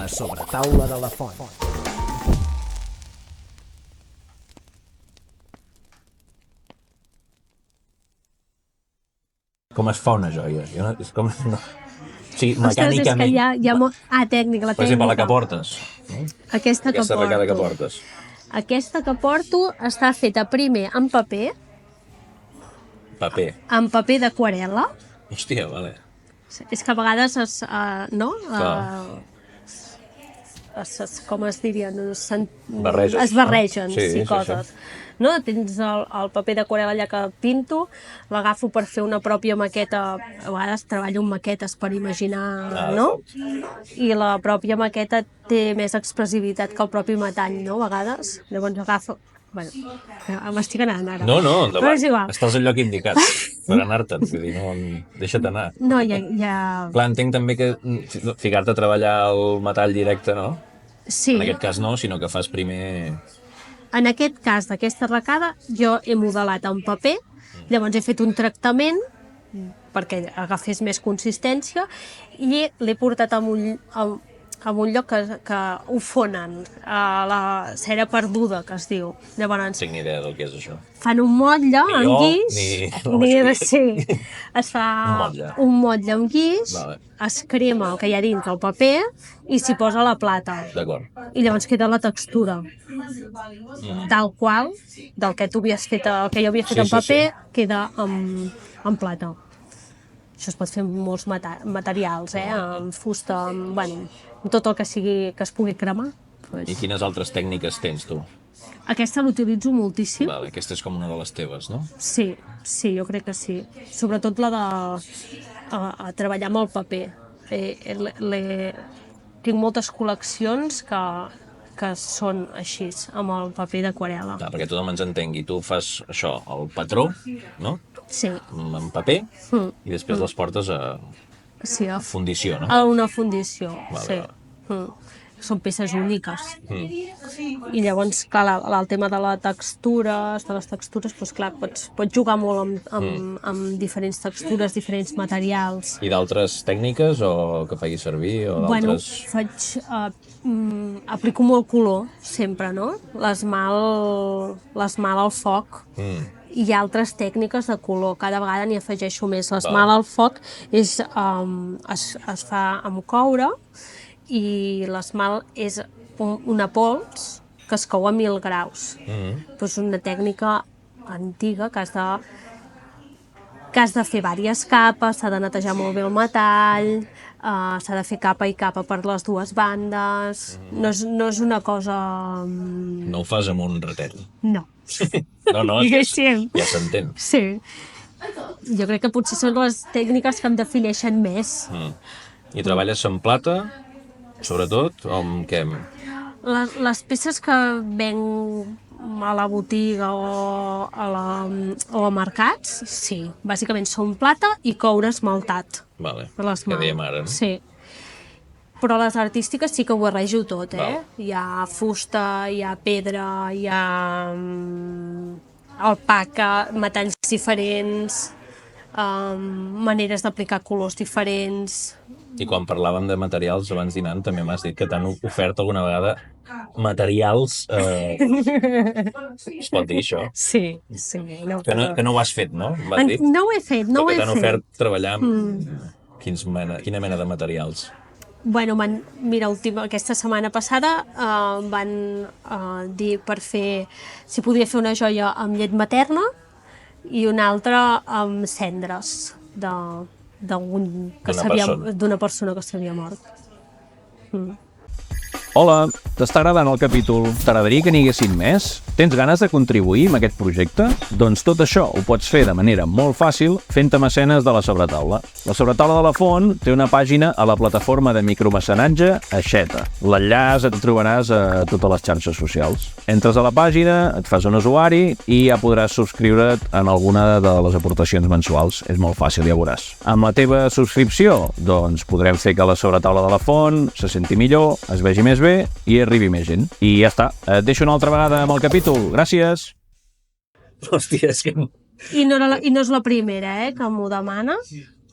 La sobretaula de la font. Com es fa una joia? És com... No. Sí, Ostres, és que mecànicament... hi ha molt... tècnica, la tècnica. Per exemple, la que portes. Aquesta arracada que portes. Aquesta que porto està feta primer en paper, Paper. en paper d'aquarel·la. Hòstia, vale. És que a vegades no? Com es diria? Barreges, es barregen, no? Sí, coses. No? Tens el paper d'aquarel·la allà que pinto, l'agafo per fer una pròpia maqueta, a vegades treballo amb maquetes per imaginar, no? I la pròpia maqueta té més expressivitat que el propi metall, no? A vegades, llavors agafo... Bueno, m'estic anant ara. No, endavant. Però és igual. Estàs al lloc indicat per anar-te'n, vull dir, no, deixa't anar. No, ja... Clar, entenc també que ficar-te a treballar el metall directe, no? Sí. En aquest cas no, sinó que fas primer... En aquest cas d'aquesta arracada, jo he modelat en paper, llavors he fet un tractament perquè agafés més consistència i l'he portat a un lloc que ho fonen, a la cera perduda, que es diu. Llavors, No tinc ni idea del que és això. fan un motlle amb guix, es fa un motlle amb guix, es crema el que hi ha dins el paper i s'hi posa la plata. D'acord. I llavors queda la textura tal qual del que tu havies fet, el que jo havia fet en paper, queda en plata. Això es pot fer amb molts materials, amb fusta, amb tot el que sigui que es pugui cremar. I quines altres tècniques tens tu? Aquesta l'utilitzo moltíssim. Vale, aquesta és com una de les teves, no? Sí, jo crec que sí. Sobretot la de treballar amb el paper. Tinc moltes col·leccions que són així, amb el paper d'aquarel·la. Perquè tothom ens entengui, tu fas això, el patró, no? Sí. En paper, i després les portes a fundició, no? A una fundició, sí. Són peces úniques. I llavors, clar, el tema de les textures, doncs clar, pots jugar molt amb diferents textures, diferents materials. I d'altres tècniques o que facis servir? Bueno, aplico molt color, sempre, no? L'esmalt al foc. Hi ha altres tècniques de color, cada vegada n'hi afegeixo més. L'esmalt al foc es fa amb coure i l'esmalt és una pols que es cou a 1000 graus. És una tècnica antiga que has de fer diverses capes, s'ha de netejar molt bé el metall, s'ha de fer capa i capa per les dues bandes. No és una cosa... No ho fas amb un ratet. No. No, ja s'entén. Sí. Jo crec que potser són les tècniques que em defineixen més. I treballes amb plata, sobretot, o amb què? Les peces que venc a la botiga o a mercats, sí. Bàsicament són plata i coure esmaltat. Vale, que dèiem ara, no? Sí. Però les artístiques sí que ho barrejo tot, Hi ha fusta, hi ha pedra, hi ha alpaca, metalls diferents, maneres d'aplicar colors diferents. I quan parlàvem de materials abans dinant també m'has dit que t'han ofert alguna vegada materials... Es pot dir això? Sí. Que no ho has fet, no? No ho he fet, no ho he fet. Que t'han ofert treballar amb quina mena de materials? Bueno, mira, aquesta setmana passada van dir per fer, si podia fer una joia amb llet materna i una altra amb cendres d'una persona que s'havia mort. Hola, t'està agradant el capítol? T'agradaria que n'hi haguessin més? Tens ganes de contribuir amb aquest projecte? Doncs tot això ho pots fer de manera molt fàcil fent-te mecenes de La Sobretaula. La Sobretaula de la Font té una pàgina a la plataforma de micromecenatge Aixeta. L'enllaç et trobaràs a totes les xarxes socials. Entres a la pàgina, et fas un usuari i ja podràs subscriure't en alguna de les aportacions mensuals. És molt fàcil, ja veuràs. Amb la teva subscripció, doncs podrem fer que La Sobretaula de la Font se senti millor, es vegi més bé i arribi més gent. I ja està. Et deixo una altra vegada amb el capítol. Gràcies. Hòstia, és que... I no és la primera, que m'ho demana.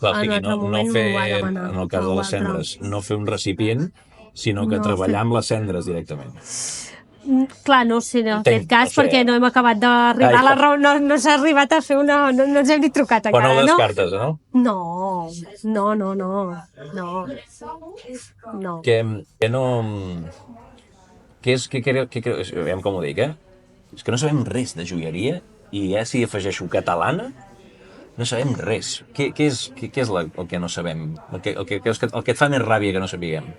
Clar, no fer, en el cas de les cendres, no fer un recipient, sinó que treballar amb les cendres directament. Clar, no sé en Entenc, aquest cas, no sé. perquè no hem acabat d'arribar a la raó, no s'ha arribat a fer una... No ens hem ni trucat Però no encara, ho no? descartes, no? No. Que no... Què creus? Aviam com ho dic, És que no sabem res de joieria i si afegeixo catalana, no sabem res. Què és el que no sabem? El que et fa més ràbia que no sapiguem?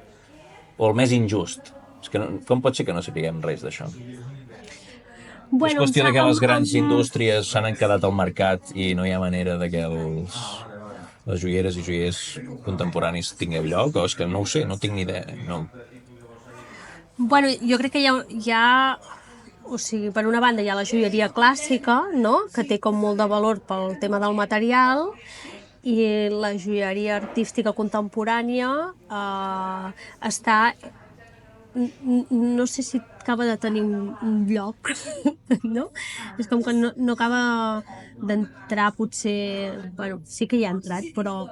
O el més injust? És que com pot ser que no sapiguem res d'això? És qüestió de que les grans indústries s'han quedat al mercat i no hi ha manera de que les joieres i joiers contemporanis tingueu lloc? O és que no ho sé, no tinc ni idea. No. Bueno, jo crec que hi ha... O sigui, per una banda hi ha la joieria clàssica, no?, que té com molt de valor pel tema del material, i la joieria artística contemporània està... No sé si acaba de tenir un lloc, no? És com que no acaba d'entrar potser... Bueno, sí que hi ha entrat, però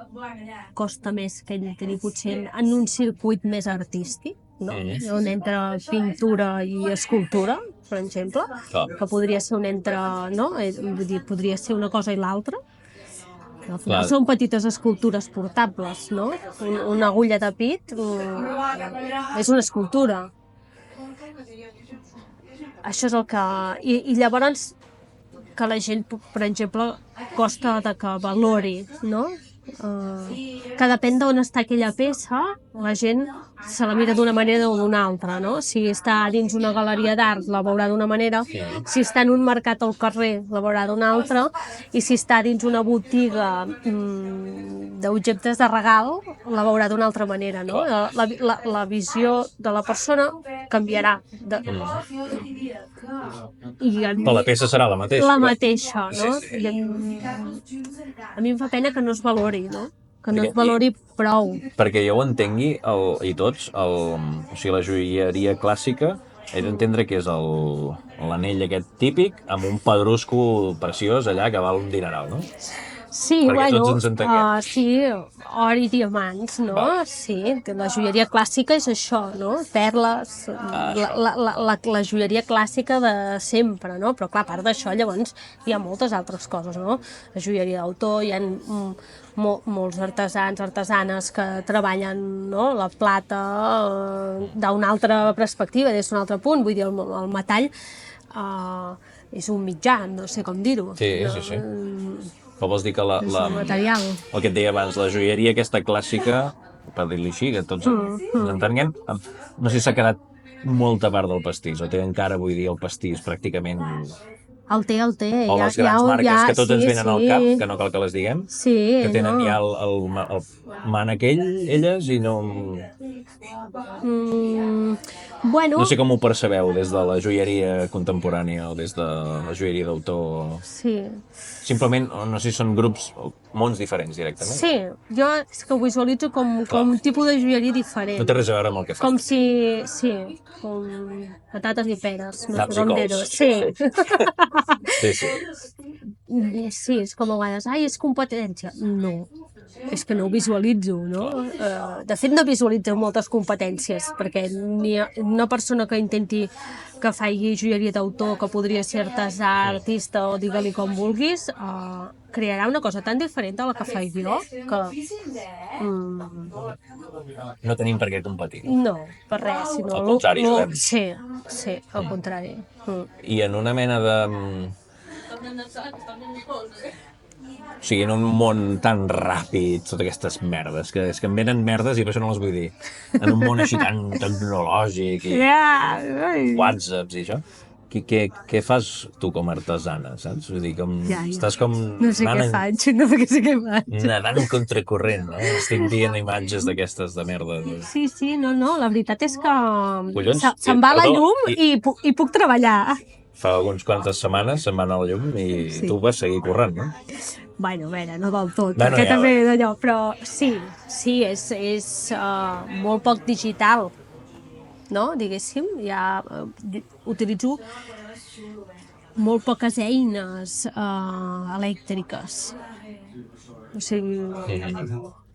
costa més que ell tenir potser en un circuit més artístic, no? On entra pintura i escultura, per exemple, que podria ser un entre... no? Vull dir, podria ser una cosa i l'altra. Al final són petites escultures portables, no? Una agulla de pit és una escultura. Això és el que... I llavors que la gent, per exemple, costa de que valori, no? Que depèn d'on està aquella peça, la gent se la mira d'una manera o d'una altra, no? Si està dins una galeria d'art la veurà d'una manera, si està en un mercat al carrer la veurà d'una altra, i si està dins una botiga d'objectes de regal la veurà d'una altra manera, no? La visió de la persona canviarà. Però la peça serà la mateixa. La mateixa, no? A mi em fa pena que no es valori, no? Que no es valori prou. Perquè jo ho entengui, i tots, o sigui, la joieria clàssica, he d'entendre que és l'anell aquest típic amb un pedrusco preciós allà que val un dineral, no? Sí, perquè tots ens entenguem. sí, or i diamants, no? Sí, la joieria clàssica és això, no? Perles, la joieria clàssica de sempre, no? Però clar, a part d'això, llavors hi ha moltes altres coses, no? La joieria d'autor, hi ha molts artesans, artesanes que treballen, no? La plata d'una altra perspectiva, des d'un altre punt, vull dir, el metall és un mitjà, no sé com dir-ho. Sí. Però vols dir que material. El que et deia abans, la joieria aquesta clàssica, per dir-li així, que tots ens entenguem, no sé si s'ha quedat molta part del pastís, o té encara, vull dir, el pastís pràcticament... El té. O les grans marques que tots ens venen al cap, que no cal que les diguem, que tenen ja el mànec elles i no... Bueno... No sé com ho percebeu des de la joieria contemporània o des de la joieria d'autor. Sí. Simplement, no sé si són grups o mons diferents directament. Sí, jo és que ho visualitzo com un tipus de joieria diferent. No té res a veure amb el que fa. Com si... Sí, com patates i peres. Naps i cols. Sí. Sí, és com a vegades, és competència. No, és que no ho visualitzo, no? De fet, no visualitzo moltes competències, perquè una persona que intenti que faci joieria d'autor, que podria ser artesà, artista o digue-li com vulguis, crearà una cosa tan diferent a la que faig jo que... No tenim per què competir. No, per res, sinó... Al contrari, sabem. Sí, al contrari. I en una mena de... O sigui, en un món tan ràpid, totes aquestes merdes, que és que em venen merdes i per això no les vull dir. En un món així tan tecnològic i whatsapps i això. Què fas tu com a artesana, saps? Vull dir, estàs com... No sé què faig, no sé què faig. Nedant contracorrent, no? Estic dient imatges d'aquestes de merda. Sí, no, la veritat és que Collons, se'n va la llum i puc treballar. Fa uns quantes setmanes se'n va anar la llum i tu vas seguir corrent, no? Bueno, a veure, no del tot, perquè també d'allò, però sí, és molt poc digital, no? Diguéssim, ja utilitzo molt poques eines elèctriques. O sigui,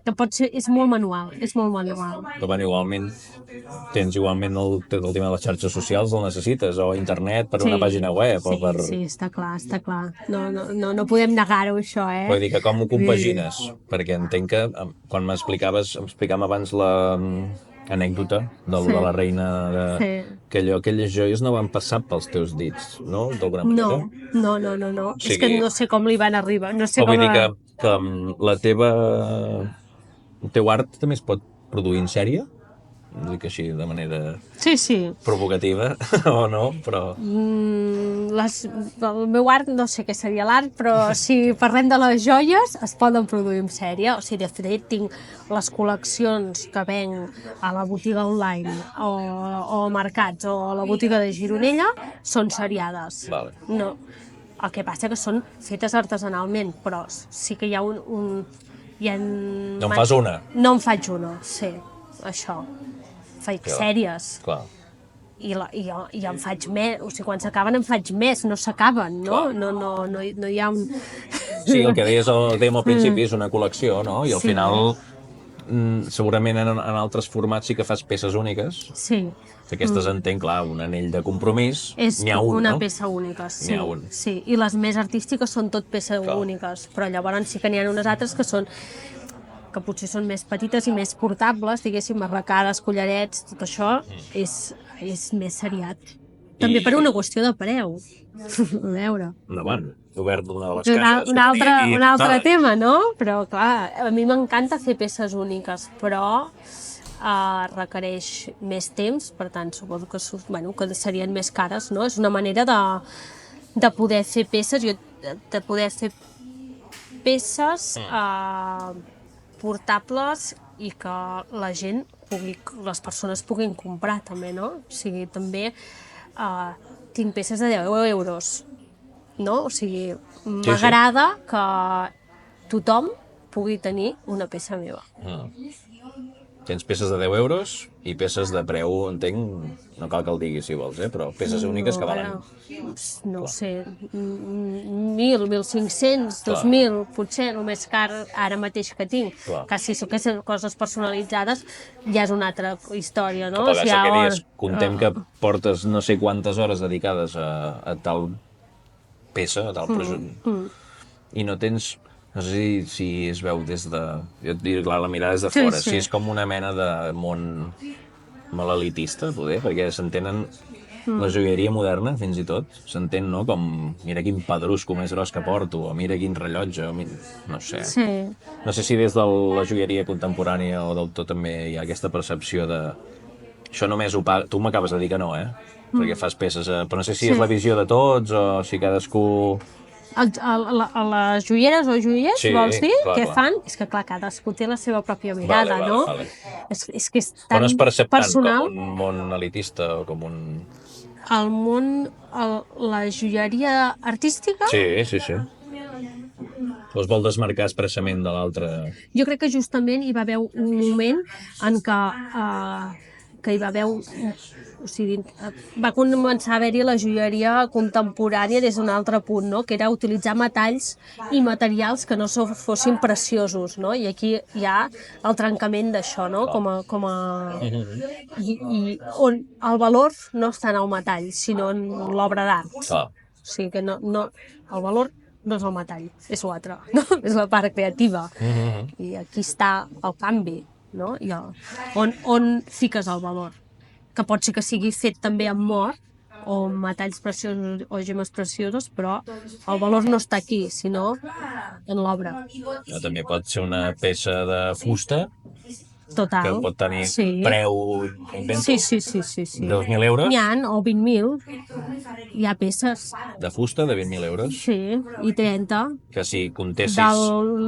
que pot ser, és molt manual, és molt manual. Però bueno, igualment, tens igualment el tema de les xarxes socials, el necessites, o internet per una pàgina web, o per... Sí, està clar, està clar. No podem negar-ho, això, Vull dir que com ho compagines? Perquè entenc que quan m'explicàvem abans l'anècdota de la reina, que aquelles joies no van passar pels teus dits, no? D'alguna manera? No. És que no sé com li van arribar, no sé com... Vull dir que el teu art també es pot produir en sèrie? Dic així de manera provocativa, o no, però... El meu art, no sé què seria l'art, però si parlem de les joies, es poden produir en sèrie. O sigui, de fet, tinc les col·leccions que venc a la botiga online o a mercats o a la botiga de Gironella, són seriades. Vale. No. El que passa que són fetes artesanalment, però sí que hi ha No en fas una? No en faig una, sí, això. Faig sèries. Clar. I en faig més, o sigui, quan s'acaben en faig més, no s'acaben, no? No hi ha un... Sí, el que dèiem al principi és una col·lecció, no? I al final, segurament en altres formats sí que fas peces úniques. Sí. Aquestes entenc, clar, un anell de compromís, n'hi ha un, no? És una peça única, sí. N'hi ha un. Sí, i les més artístiques són tot peces úniques, però llavors sí que n'hi ha unes altres que potser són més petites i més portables, diguéssim, arracades, collarets, tot això és més seriat. També per una qüestió de preu. A veure. Endavant, obert una de les caixes. Un altre tema, no? Però, clar, a mi m'encanta fer peces úniques, però requereix més temps, per tant, suposo que serien més cares, no? És una manera de poder fer peces, de poder fer peces portables i que la gent les persones puguin comprar també, no? O sigui, també tinc peces de 10 euros, no? O sigui, m'agrada que tothom pugui tenir una peça meva. Tens peces de 10 euros i peces de preu, entenc, no cal que el diguis si vols, però peces úniques que valen... No ho sé, 1.000, 1.500, 2.000, potser el més car ara mateix que tinc. Que si són coses personalitzades ja és una altra història, no? Que pagats contem que portes no sé quantes hores dedicades a tal peça, a tal projecte, i no tens... No sé si es veu des de... Jo et diré, clar, la mirada és de fora. Si és com una mena de món molt elitista, poder, perquè s'entenen... La joieria moderna, fins i tot, s'entén, no? Com, mira quin pedrusco més gros que porto, o mira quin rellotge, no sé. No sé si des de la joieria contemporània o d'autor també hi ha aquesta percepció de... Això només ho paga... Tu m'acabes de dir que no, perquè fas peces... Però no sé si és la visió de tots o si cadascú... A les joieres o joiers, vols dir? Què fan? És que, clar, cadascú té la seva pròpia mirada, no? És que és tan personal. Però no es percep tant com un món elitista o com un... El món... La joieria artística? Sí. O es vol desmarcar expressament de l'altre? Jo crec que justament hi va haver un moment en què hi va haver o sigui, va començar a haver-hi la joieria contemporània des d'un altre punt, no? Que era utilitzar metalls i materials que no fossin preciosos, no? I aquí hi ha el trencament d'això, no? I on el valor no està en el metall, sinó en l'obra d'art. O sigui que el valor no és el metall, és l'altre, no? És la part creativa. I aquí està el canvi, no? I on fiques el valor? Que pot ser que sigui fet també amb or, o metalls preciosos o gemes precioses, però el valor no està aquí, sinó en l'obra. També pot ser una peça de fusta, total, que pot tenir preu, invento, 2.000 euros. N'hi ha, o 20.000. Hi ha peces. De fusta, de 20.000 euros? Sí, i 30. Que si comptessis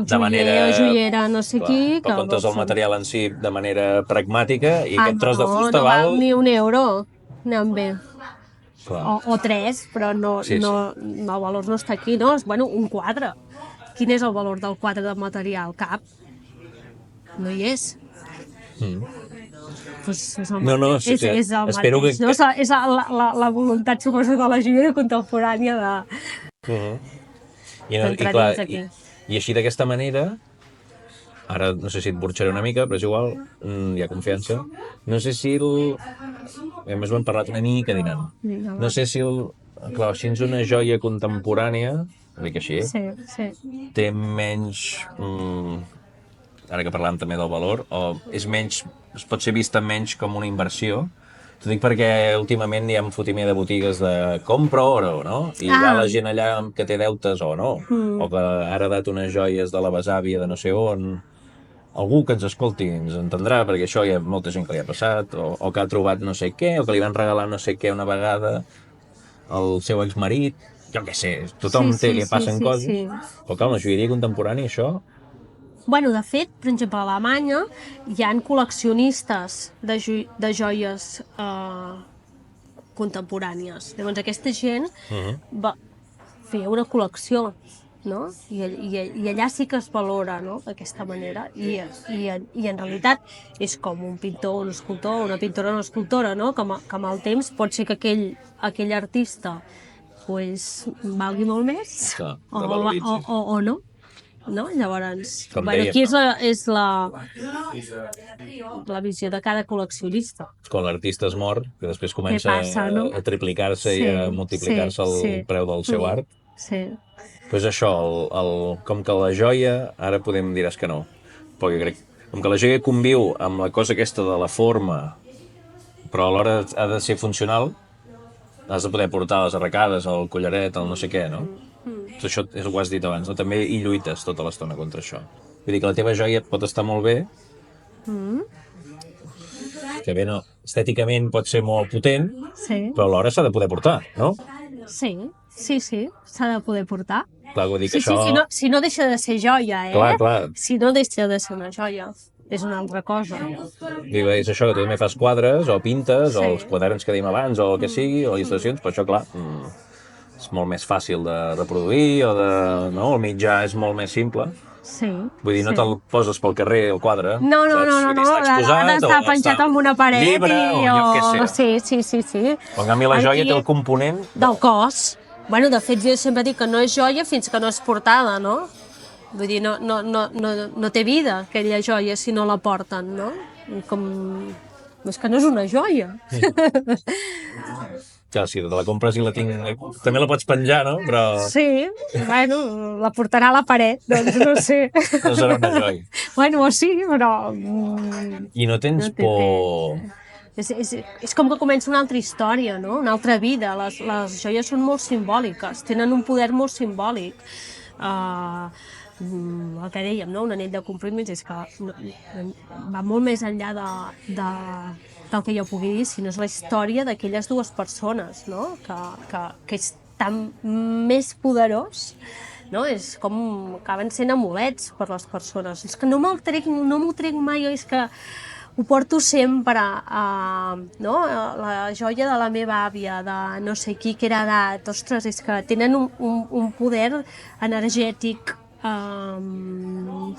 de manera... joiera, no sé qui... Però comptes el material en si de manera pragmàtica i aquest tros de fusta val... No val ni un euro, anem bé. O 3, però el valor no està aquí, no? Bueno, un quadre. Quin és el valor del quadre de material? Cap. No hi és. Pues és el mateix, és el mateix, no? És la voluntat, suposo, de la joieria contemporània de... I així d'aquesta manera ara no sé si et burxaré una mica, però és igual, hi ha confiança. No sé si a més ho hem parlat una mica dinant. No sé si clar, així és una joia contemporània, dic així, Sí. té menys, ara que parlàvem també del valor, o és menys, es pot ser vista menys com una inversió. T'ho dic perquè últimament hi ha un fotimer de botigues de compra oro, no? I hi ha la gent allà que té deutes o no, o que ha heredat unes joies de la besàvia de no sé on. Algú que ens escolti ens entendrà, perquè això hi ha molta gent que li ha passat, o que ha trobat no sé què, o que li van regalar no sé què una vegada al seu exmarit, jo què sé, tothom li passen coses. Sí. Però clar, la joieria contemporània, això... Bueno, de fet, per exemple, a Alemanya hi ha col·leccionistes de joies contemporànies. Llavors, aquesta gent va fer una col·lecció, no? I allà sí que es valora, no?, d'aquesta manera. I en realitat és com un pintor, un escultor, una pintora, una escultora, no? Que amb el temps pot ser que aquell artista pues, valgui molt més o no. No? Llavors, aquí és la visió de cada col·leccionista. Quan l'artista es mor, que després comença a triplicar-se i a multiplicar-se el preu del seu art. Sí. Pues això, com que la joia, ara podem diràs que no, però jo crec, com que la joia conviu amb la cosa aquesta de la forma, però alhora ha de ser funcional, has de poder portar les arracades, el collaret, el no sé què, no? Això és el que has dit abans, no? També hi lluites tota l'estona contra això. Vull dir que la teva joia pot estar molt bé, que bé, no, estèticament pot ser molt potent, però alhora s'ha de poder portar, no? Sí, s'ha de poder portar. Clar, vull dir que això... Si no deixa de ser joia, Clar. Si no deixa de ser una joia, és una altra cosa. És això, que tu també fas quadres, o pintes, o els quaderns que dèiem abans, o el que sigui, o il·lustracions, però això, clar, és molt més fàcil de reproduir, no? El mitjà és molt més simple. Sí. Vull dir, no te'l poses pel carrer, el quadre. No, ha d'estar penjat en una paret. Llibre, o jo què sé. Sí. Però en canvi la joia té el component... Del cos. Bueno, de fet, jo sempre dic que no és joia fins que no és portada, no? Vull dir, no té vida aquella joia si no la porten, no? És que no és una joia. Clar, si te la compres i la tinc... També la pots penjar, no? Però... Sí, bueno, la portarà a la paret, doncs no sé. No serà una joia. Bueno, sí, però... I no tens por... És com que comença una altra història, no? Una altra vida. Les joies són molt simbòliques, tenen un poder molt simbòlic. El que dèiem, no? Un anell de compromís és que va molt més enllà del que jo pugui dir, sinó és la història d'aquelles dues persones, no? Que és tan més poderós, no? És com acaben sent amulets per les persones. És que no m'ho trec mai, és que ho porto sempre, no? La joia de la meva àvia, de no sé qui que era edat, ostres, és que tenen un poder energètic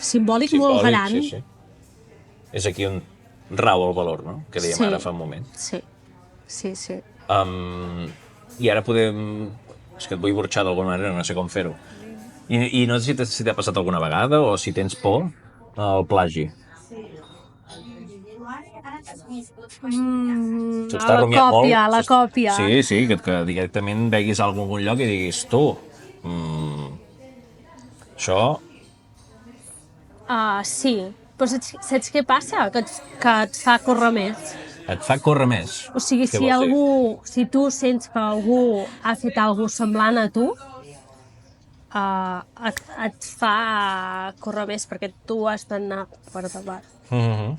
simbòlic molt gran. Sí. És aquí on rau el valor, no? Que dèiem ara fa un moment. Sí. I ara podem... És que et vull burxar d'alguna manera, no sé com fer-ho. I no sé si t'ha passat alguna vegada o si tens por al plagi. La còpia. Sí, que directament veguis a algun lloc i diguis, tu, això... Sí, però saps què passa? Que et fa córrer més. Et fa córrer més? O sigui, si tu sents que algú ha fet alguna cosa semblant a tu, et fa córrer més perquè tu has d'anar per davant.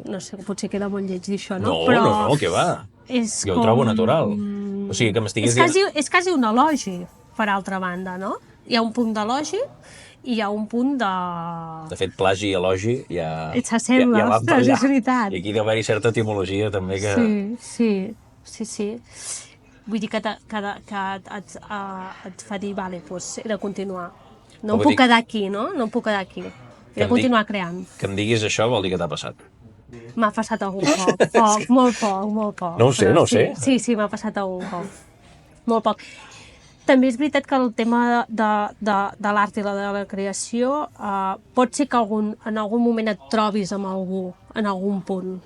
No sé, potser queda molt lleig dir això, no? No, què va? Jo ho trobo natural. O sigui, que m'estiguis dient... És quasi un elogi, per altra banda, no? Hi ha un punt d'elogi i hi ha un punt de... De fet, plagi i elogi ja... S'assembla, ostres, és veritat. I aquí deu haver-hi certa etimologia, també, que... Sí. Vull dir que et fa dir, vale, doncs he de continuar. No em puc quedar aquí, no? No em puc quedar aquí. He de continuar creant. Que em diguis això vol dir que t'ha passat. M'ha passat algun cop, molt poc. No ho sé. Sí, m'ha passat algun cop. Molt poc. També és veritat que el tema de l'art i de la creació pot ser que en algun moment et trobis amb algú en algun punt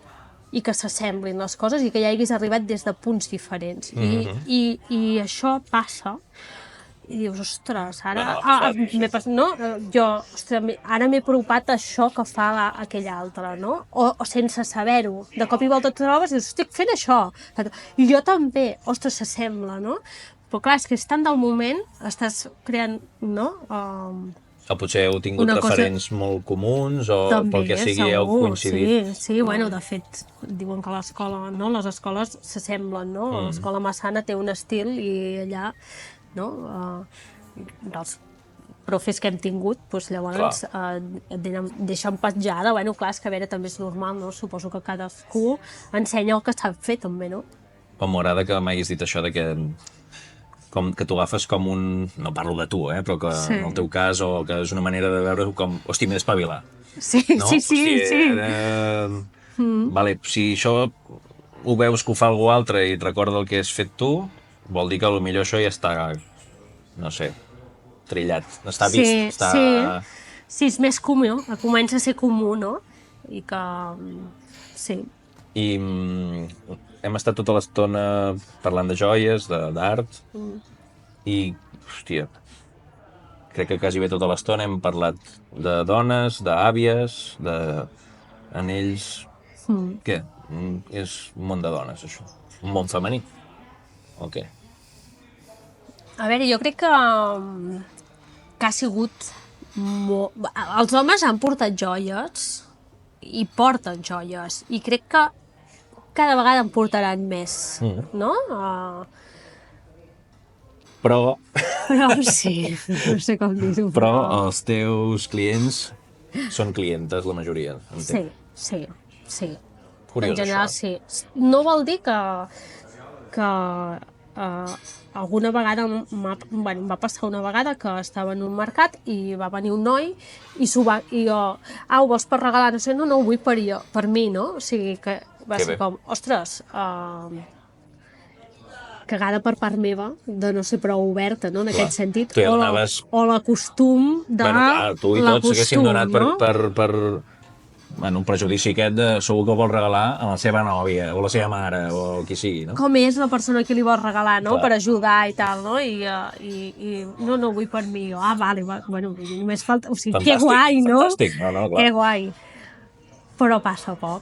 i que s'assemblin les coses i que ja haguis arribat des de punts diferents. I això passa i dius, ostres, ara ara m'he apropat a això que fa aquell altre, no? O sense saber-ho. De cop i volta et trobes i dius, estic fent això. I jo també, ostres, s'assembla, no? Però clar, és que és tant del moment, estàs creant, no? O potser heu tingut referents molt comuns o també, pel que sigui heu coincidit. Sí, bueno, de fet, diuen que l'escola, no? Les escoles s'assemblen, no? L'escola Massana té un estil i allà, no? Dels profes que hem tingut, doncs llavors deixen petjada, bueno, clar, és que a veure, també és normal, no? Suposo que cadascú ensenya el que sap fer, també, no? Però m'agrada que m'hagis dit això de que tu agafes com un... No parlo de tu, però que en el teu cas, o que és una manera de veure-ho com... Hosti, m'he d'espavilar. Sí. Vale, si això ho veus que ho fa algú altre i et recorda el que has fet tu, vol dir que potser això ja està, no sé, trillat. Està vist, Sí, és més comú, comença a ser comú, no? I que... Sí. I hem estat tota l'estona parlant de joies, d'art, i, hòstia, crec que quasi bé tota l'estona hem parlat de dones, d'àvies, d'anells... Què? És un món de dones, això? Un món femení? O què? A veure, jo crec que ha sigut... Els homes han portat joies i porten joies, i crec que cada vegada en portaran més, no? Però Sí, no sé com dir-ho. Però els teus clients són clientes, la majoria, entenc. Sí. Curiós, en general, això. sí. No vol dir que alguna vegada em va passar una vegada que estava en un mercat i va venir un noi i jo, ho vols per regalar? No sé, no ho vull per mi, no? O sigui, que va ser com, ostres, cagada per part meva, de no ser prou oberta, no?, en aquest sentit. Tu ja donaves... O l'acostum de... Bueno, tu i tots haguéssim donat per un prejudici aquest de segur que ho vol regalar a la seva nòvia, o la seva mare, o qui sigui, no? Com és la persona que li vol regalar, no?, per ajudar i tal, no? I no ho vull per mi. Vale, bueno, només falta... O sigui, fantàstic, que guai, no? Fantàstic, no, clar. Que guai. Però passa poc.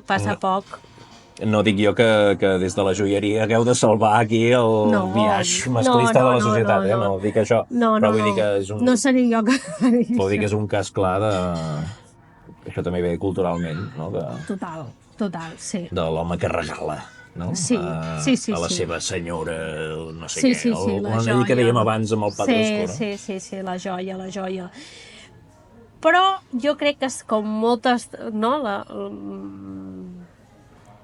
Passa poc. No dic jo que des de la joieria hagueu de salvar aquí el biaix masclista de la societat, no dic això. Però vull dir que és un... No seré jo que... Vull dir que és un cas clar de... Això també ve culturalment, no? Total, sí. De l'home que regala, no? Sí. A la seva senyora, no sé què. Sí, la joia. El que dèiem abans amb el Patrusco, no? Sí, la joia. Però jo crec que és com moltes... No?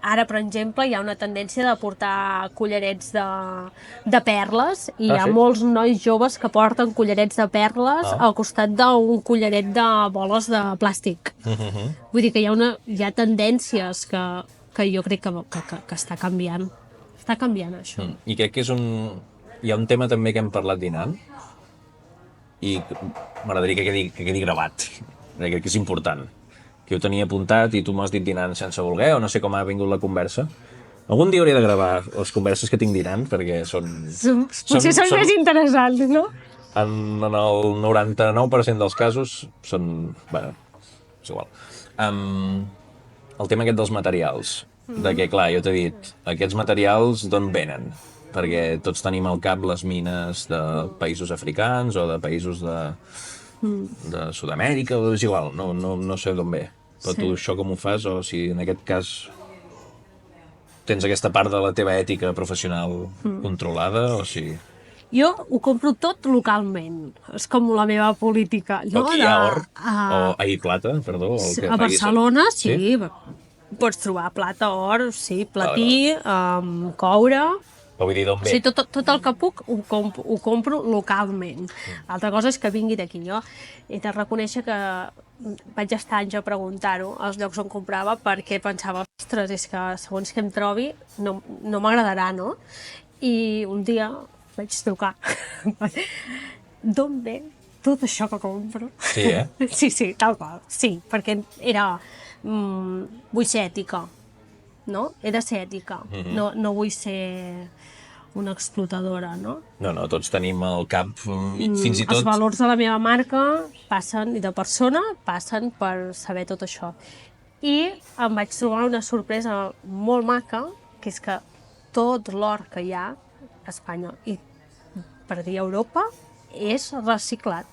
Ara, per exemple, hi ha una tendència de portar collarets de perles i hi ha molts nois joves que porten collarets de perles al costat d'un collaret de boles de plàstic. Vull dir que hi ha tendències que jo crec que està canviant. Està canviant, això. I crec que hi ha un tema també que hem parlat dinant i m'agradaria que quedi gravat, perquè crec que és important. Que ho tenia apuntat i tu m'has dit dinant sense voler, o no sé com ha vingut la conversa. Algun dia hauria de gravar les converses que tinc dinant, perquè Potser són més interessants, no? En el 99% dels casos són... Bé, és igual. El tema aquest dels materials, de que, clar, jo t'he dit, aquests materials d'on venen? Perquè tots tenim al cap les mines de països africans o de països de Sud-amèrica, o és igual, no sé d'on ve. Però tu això com ho fas, o si en aquest cas tens aquesta part de la teva ètica professional controlada, o si... Jo ho compro tot localment, és com la meva política. Aquí hi ha or, o plata, perdó. A Barcelona, sí, pots trobar plata, or, sí, platí, coure... Vull dir, d'on ve? Sí, tot el que puc ho compro localment. L'altra cosa és que vingui d'aquí. Jo he de reconèixer que vaig estar anys a preguntar-ho als llocs on comprava perquè pensava, ostres, és que segons que em trobi no m'agradarà, no? I un dia vaig trucar. D'on ve tot això que compro? Sí, Sí, tal qual. Sí, perquè era... vull ser ètica, no? He de ser ètica. No vull ser una explotadora, no? No, tots tenim el cap, fins i tot... Els valors de la meva marca passen, i de persona, passen per saber tot això. I em vaig trobar una sorpresa molt maca, que és que tot l'or que hi ha a Espanya, i per dir Europa, és reciclat.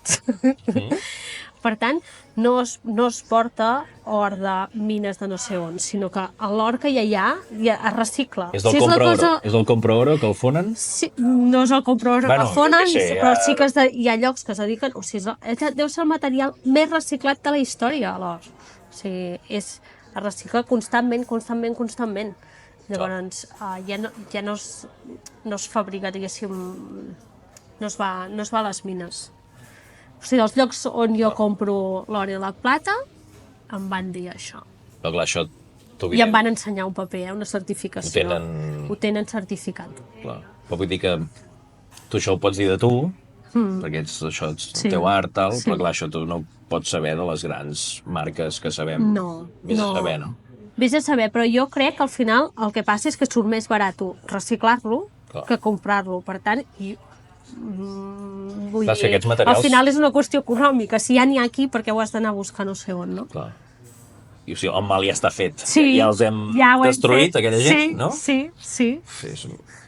Per tant, no es porta or de mines de no sé on, sinó que l'or que ja hi ha es recicla. És del compra oro que el fonen? Sí, no és el compra oro que el fonen, però sí que hi ha llocs que es dediquen... O sigui, deu ser el material més reciclat de la història, l'or. O sigui, es recicla constantment. Llavors, ja no es fabrica, diguéssim, no es va a les mines. O sigui, els llocs on jo compro l'or i la plata em van dir això. Però clar, això... I em van ensenyar un paper, una certificació. Ho tenen certificat. Clar. Però vull dir que tu això ho pots dir de tu, perquè això és el teu art, tal, però clar, això tu no pots saber de les grans marques que sabem. No. Vés a saber, no? Vés a saber, però jo crec que al final el que passa és que surt més barat reciclar-lo que comprar-lo. Per tant, vull dir, al final és una qüestió econòmica. Si ja n'hi ha aquí, per què ho has d'anar a buscar no sé on, no? Clar. I o sigui, el mal ja està fet. Sí, ja els hem destruït, aquella gent, no? Sí.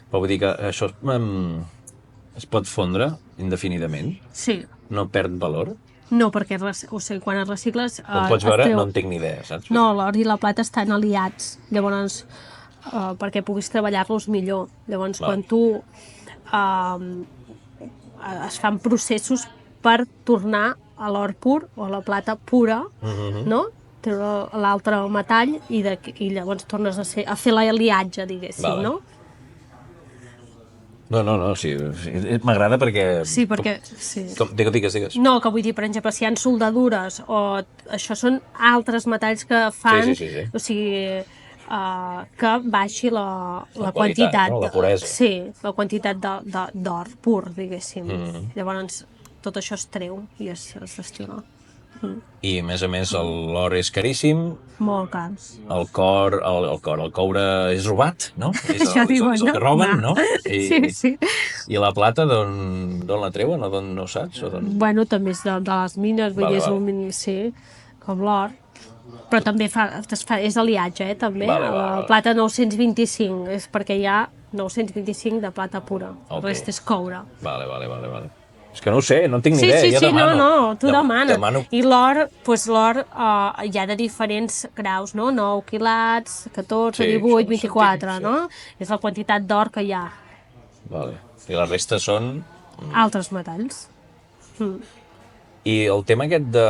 Però vull dir que això es pot fondre indefinidament? Sí. No perd valor? No, perquè quan es recicles... Com pots veure, no en tinc ni idea, saps? No, l'or i la plata estan aliats, llavors, perquè puguis treballar-los millor. Llavors, quan tu... es fan processos per tornar a l'or pur o a la plata pura, no? Treure l'altre metall i llavors tornes a fer l'aliatge, diguéssim, no? No, sí, m'agrada perquè... Sí, perquè... Sí. Digues. No, que vull dir, per exemple, si hi ha soldadures o... Això són altres metalls que fan... Sí. O sigui, que baixi la quantitat... No? La puresa. Sí, la quantitat d'or pur, diguéssim. Llavors, tot això es treu i es gestiona. I, a més, l'or és caríssim. Molt cars. El coure és robat, no? Això diuen, no? És el que roben, no? Sí. I la plata, d'on la treuen o d'on no saps? Bueno, també és de les mines, vull dir, és un mínim, sí, com l'or. Però també és aliatge, també. La plata 925 és perquè hi ha 925 de plata pura. El rest és coure. Vale. És que no ho sé, no en tinc ni idea, jo demano. No, tu demanes. I l'or, hi ha de diferents graus, no? 9 quilats, 14, 18, 24, no? És la quantitat d'or que hi ha. Vale. I la resta són... Altres metalls. I el tema aquest de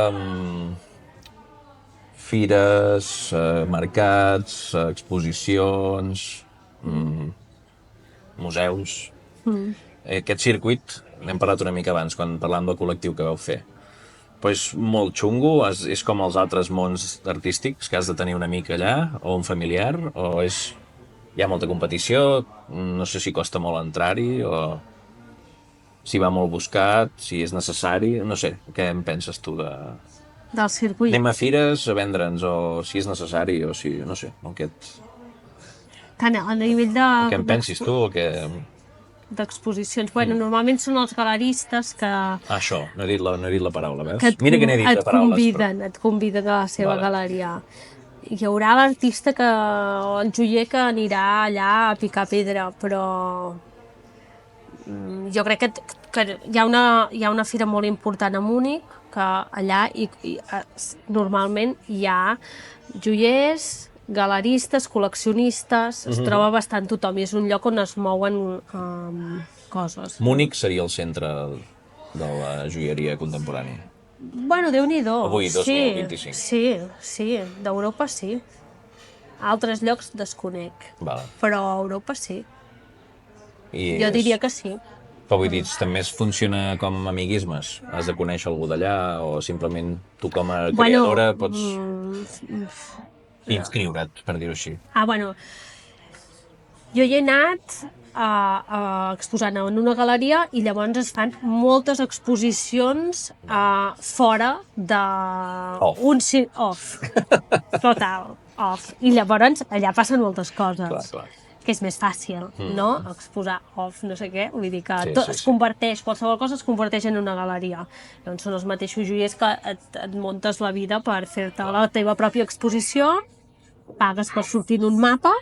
fires, mercats, exposicions, museus... Aquest circuit, n'hem parlat una mica abans, quan parlàvem del col·lectiu que vau fer. Però és molt xungo? És com els altres mons artístics, que has de tenir un amic allà, o un familiar, o hi ha molta competició, no sé si costa molt entrar-hi, o si va molt buscat, si és necessari, no sé, què en penses tu del circuit? Anem a fires a vendre'ns, o si és necessari, o si, no sé, Tant a nivell de... Què en pensis tu, o què... d'exposicions. Bueno, normalment són els galeristes que... Això, no he dit la paraula, veus? Mira que n'he dit de paraules. Et conviden a la seva galeria. Hi haurà l'artista o el joier que anirà allà a picar pedra, però jo crec que hi ha una fira molt important a Múnich, que allà normalment hi ha joiers, galeristes, col·leccionistes, es troba bastant tothom i és un lloc on es mouen coses. Múnich seria el centre de la joieria contemporània. Bueno, Déu-n'hi-do. Avui, 2025. Sí, d'Europa sí. Altres llocs desconec, però a Europa sí. Jo diria que sí. Però vull dir, també funciona com amiguismes? Has de conèixer algú d'allà o simplement tu com a creadora pots... inscriure't, per dir-ho així. Bueno, jo hi he anat exposant en una galeria i llavors es fan moltes exposicions fora de... Off. Total, off. I llavors allà passen moltes coses. Clar. Que és més fàcil, no? Exposar off, no sé què, vull dir que es converteix, qualsevol cosa es converteix en una galeria. Doncs són els mateixos joiers que et muntes la vida per fer-te la teva pròpia exposició, pagues per sortir en un mapa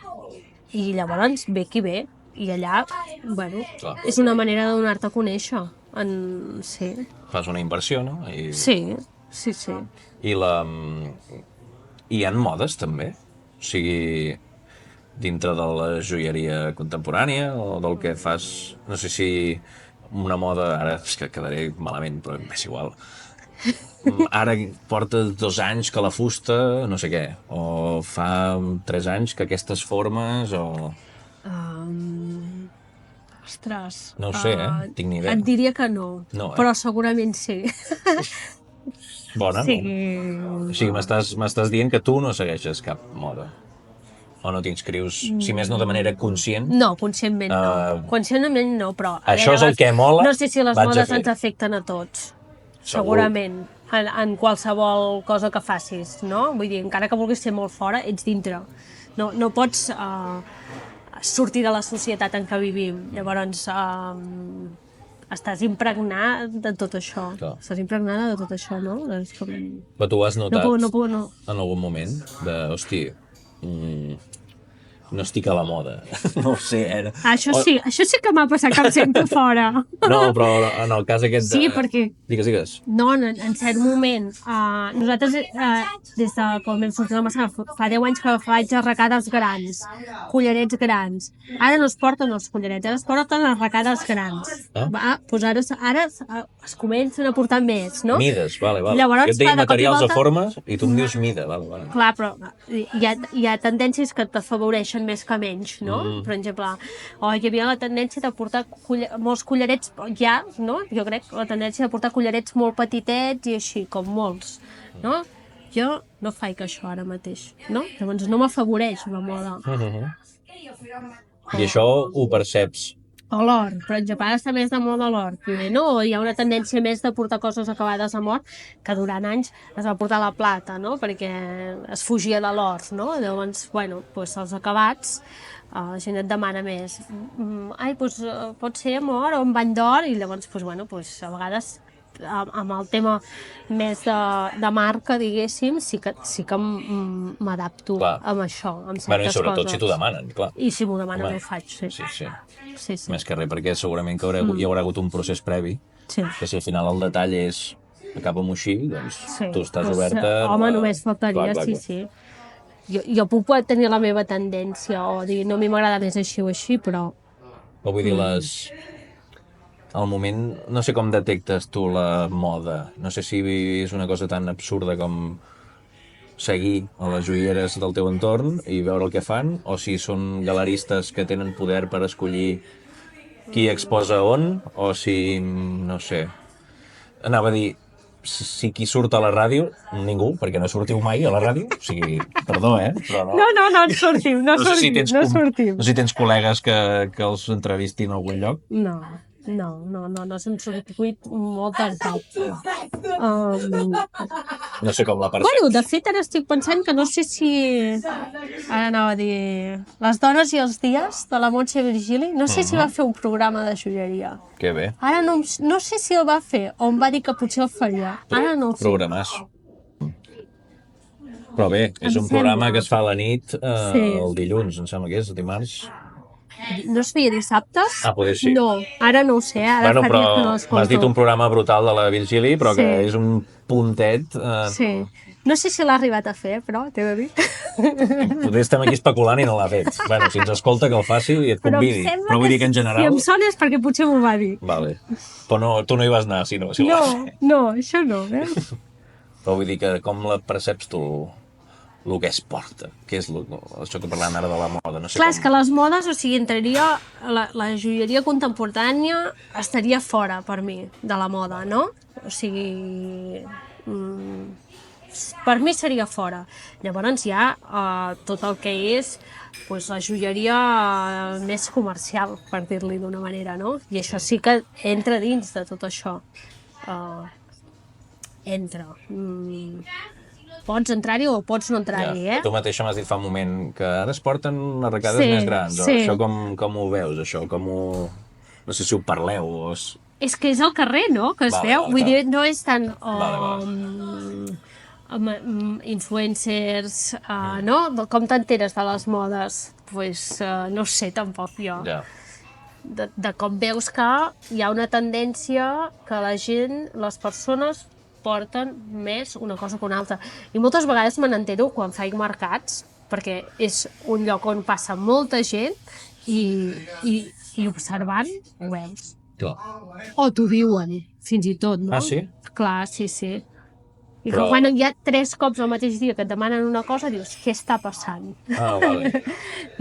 i llavors ve qui ve. I allà, bueno, és una manera de donar-te a conèixer. Sí. Fas una inversió, no? Sí. Hi ha modes, també? O sigui, dintre de la joieria contemporània o del que fas, no sé si una moda, ara és que quedaré malament, però és igual. Ara porta 2 anys que la fusta, no sé què, o fa 3 anys que aquestes formes, o... Ostres... No ho sé, tinc ni idea. Et diria que no, però segurament sí. Bona, sí. O sigui, m'estàs dient que tu no segueixes cap moda. O no t'inscrius, si més no de manera conscient? No, conscientment no. Conscientment no, però... Això és el que mola, no sé si les modes ens afecten a tots. Segurament. En qualsevol cosa que facis, no? Vull dir, encara que vulguis ser molt fora, ets dintre. No pots sortir de la societat en què vivim. Llavors, estàs impregnat de tot això. Estàs impregnada de tot això, no? Però tu has notat en algun moment de, hosti, no estic a la moda. No ho sé, Això sí que m'ha passat que em sento fora. No, però en el cas aquest... Sí, perquè... Digues. No, en cert moment. Nosaltres, des de quan vam sortir de la Massana, fa 10 anys que faig arracades grans, collarets grans. Ara no es porten els collarets, ara es porten arracades grans. Doncs ara es comencen a portar més, no? Mides, vale. Jo et deia materials o formes i tu em dius mida, vale. Clar, però hi ha tendències que t'afavoreixen més que menys, no? Per exemple, hi havia la tendència de portar molts collarets, no? Jo crec la tendència de portar collarets molt petitets i així, com molts, no? Jo no faig això ara mateix, no? Llavors no m'afavoreix la moda. I això ho perceps? O l'or, per exemple, ara està més de moda l'or. Primer, no? Hi ha una tendència més de portar coses acabades amb or, que durant anys es va portar la plata, no? Perquè es fugia de l'or, no? Llavors, bueno, doncs els acabats, la gent et demana més. Doncs pot ser amb or o amb bany d'or, i llavors, doncs, a vegades amb el tema més de marca, diguéssim, sí que m'adapto amb això, amb certes coses. I sobretot si t'ho demanen, clar. I si m'ho demanen ho faig, sí. Sí. Més que res, perquè segurament que hi haurà hagut un procés previ, que si al final el detall és acaba amb així, doncs tu estàs oberta... Home, només faltaria, sí. Jo puc tenir la meva tendència, o dir, no m'agrada més així o així, però... Vull dir, al moment, no sé com detectes tu la moda, no sé si és una cosa tan absurda com seguir a les joieres del teu entorn i veure el que fan, o si són galeristes que tenen poder per escollir qui exposa on, o si, no sé, anava a dir, si qui surt a la ràdio, ningú, perquè no sortiu mai a la ràdio, o sigui, perdó, però no. No sortim, no sortim. No sé si tens col·legues que els entrevistin a algun lloc. No s'han substituït moltes d'altres. No sé com la percep. Bueno, de fet, ara estic pensant que no sé si... Ara anava a dir... Les dones i els dies, de la Montse Virgili, no sé si va fer un programa de joieria. Que bé. Ara no sé si el va fer, o em va dir que potser el faria. Ara no ho sé. Programàs. Però bé, és un programa que es fa a la nit el dilluns, em sembla que és, dimarts. No es feia dissabtes? Poder sí. No, ara no ho sé, ara fa dies que no l'escolto. M'has dit un programa brutal de la Virgili, però que és un puntet... Sí, no sé si l'ha arribat a fer, però t'he de dir. Potser estem aquí especulant i no l'ha fet. Bueno, si ens escolta que el faci i et convidi. Però vull dir que en general... Si em sona és perquè potser m'ho va dir. Vale. Però tu no hi vas anar, si no. No, això no, Però vull dir que com la perceps tu... el que es porta, que és això que parlàvem ara de la moda, no sé Clar, és que les modes, o sigui, entraria, la joieria contemporània estaria fora, per mi, de la moda, no? O sigui, per mi seria fora. Llavors hi ha tot el que és pues, la joieria més comercial, per dir-li d'una manera, no? I això sí que entra dins de tot això. Entra. Pots entrar-hi o pots no entrar-hi, Tu mateixa m'has dit fa un moment que ara es porten arracades Sí, més grans. sí. Això com ho veus, això? No sé si ho parleu o... És que és al carrer, no?, que es veu. Vull dir, no és tant influencers, no? Com t'enteres de les modes? Pues, no sé tampoc jo. Ja. De com veus que hi ha una tendència que la gent, les persones, porten més una cosa que una altra. I moltes vegades me n'entero quan faig mercats, perquè és un lloc on passa molta gent i observant ho veus. Clar. O t'ho diuen, fins i tot, no? Ah, sí? Clar, sí, sí. I Però- que quan hi ha 3 cops al mateix dia que et demanen una cosa, dius, què està passant? Ah, vale.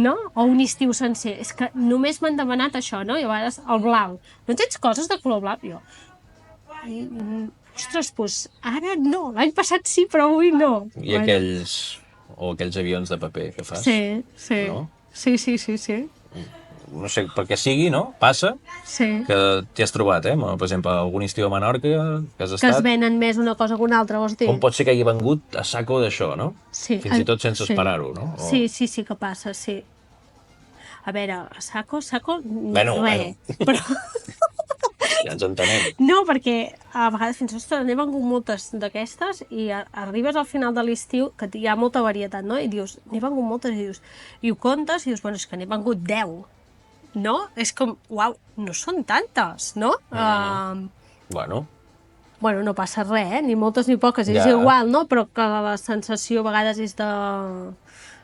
No? O un estiu sencer. És que només m'han demanat això, no? I a vegades el blanc. No tens coses de color blanc? Jo, ostres, doncs ara no. L'any passat sí, però avui no. I aquells avions de paper que fas? Sí, sí. No? Sí, sí, sí, sí. No sé, perquè sigui, no? Passa Sí. que t'hi has trobat, Bueno, per exemple, algun estiu a Menorca que has Que es estat... venen més una cosa que una altra, vols dir? Com pot ser que hagi vengut a saco d'això, no? Sí. Fins i tot sense sí. esperar-ho, no? Sí, sí, sí que passa, sí. A veure, a saco, Bueno, res. Però... Ja ens entenem. No, perquè a vegades fins i tot n'he vengut moltes d'aquestes i arribes al final de l'estiu, que hi ha molta varietat, no? I dius, n'he vengut moltes, i ho comptes, i dius, bueno, és que n'he vengut 10, no? És com, uau, no són tantes, no? Bueno, Bueno, no passa res, ni moltes ni poques, és Ja. igual, no? Però que la sensació a vegades és de...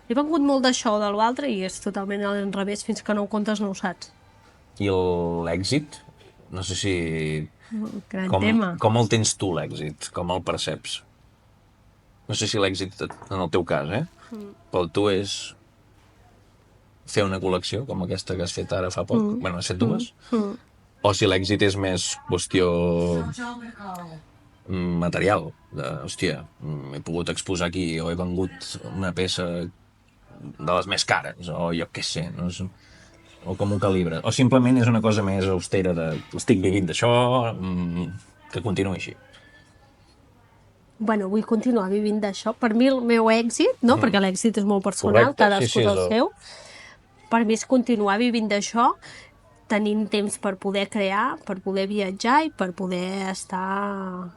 He vengut molt d'això o de l'altre i és totalment al revés, fins que no ho comptes no ho saps. i l'èxit? No sé si... Gran tema. Com el tens tu, l'èxit? Com el perceps? No sé si l'èxit, en el teu cas, pel tu és fer una col·lecció com aquesta que has fet ara fa poc, bueno, has fet dues, o si l'èxit és més qüestió material, hòstia, he pogut exposar aquí, o he vengut una peça de les més cares, o jo què sé, no sé, o com ho calibres, o simplement és una cosa més austera de estic vivint d'això, que continuï així. Bueno, vull continuar vivint d'això. Per mi el meu èxit, no? Perquè l'èxit és molt personal, Correcte, cadascú sí, del és seu. Per mi és continuar vivint d'això, tenint temps per poder crear, per poder viatjar i per poder estar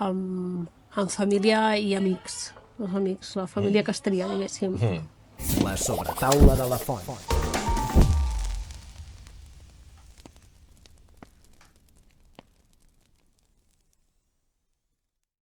amb família i amics. Els amics, la família castellà, diguéssim. La sobretaula de la font.